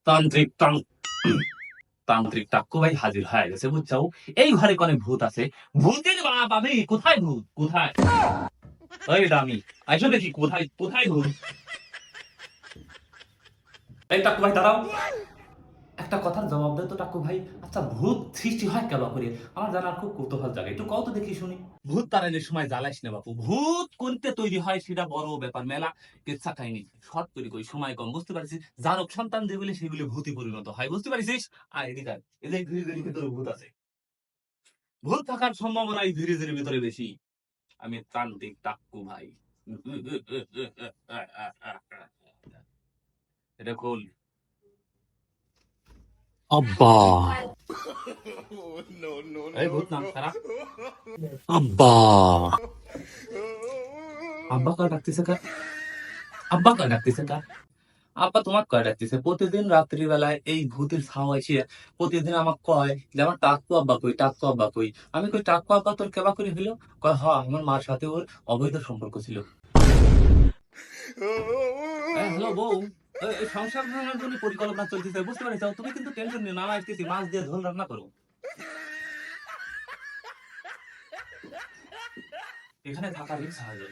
তান্ত্রিক তান্ত্রিক টাক্কু ভাই হাজির হয়ে গেছে, বুঝছো? এই ঘরে কোনে ভূত আছে? ভূতের বাপ আমি, কোথায় ভূত, কোথায়? ওই দামি, আইসো দেখি কোথায় কোথায় ভূত। এই টাক্কু ভাই দাঁড়াও, একটা কথার জবাব দেয় তো টাক্কু ভাই। আচ্ছা, ভূত সৃষ্টি হয় কেবা করে? আমার জানার খুব কৌতূহল জাগে, একটু কত দেখি শুনি। ভূত তাড়ানোর সময় জ্বালাইস না বাপু, ভূত কোনতে তৈরি হয় সেটা বড় ব্যাপার, মেলা কেচ্ছা কাহিনী। শর্ট তৈরি করি, সময় কম, বুঝতে পারছিস? জারক সন্তান যেগুলি সেগুলি ভূতি পরিণত হয়, বুঝতে পারছিস? আর এদিকে আয়, এই যে ধীরে ভিতরে ভূত আছে। ভূত থাকার সম্ভাবনা এই ধীরে ভিতরে বেশি। আমি তান্ত্রিক টাক্কু ভাই। এটা খোল। আব্বা, এই ভূত নাম খারাপ। আব্বা, আব্বা কার ডাকতেছে কার? আব্বা কার ডাকতেছে কার? আপা তোমার কয় ডাকতেছে প্রতিদিন রাত্রি বেলায়, এই ভূতের ছাওয়া এসে প্রতিদিন আমাকে কয় যে আমার টাক্কু আব্বা কই, টাক্কু আব্বা কই। আমি কই টাক্কু আব্বা তোর কেবা করে হইলো? কয় হ, আমার মার সাথে ওর অবৈধ সম্পর্ক ছিল। হ্যালো বউ, এই সংসার ভাঙার জন্য পরিকল্পনা চলতেছে, বুঝতে পারছো? তুমি কিন্তু টেনশন নিও না, আমি আসতেছি, মাছ দিয়ে ঝোল রান্না করো। এখানে থাকা রিস্ক হাজার।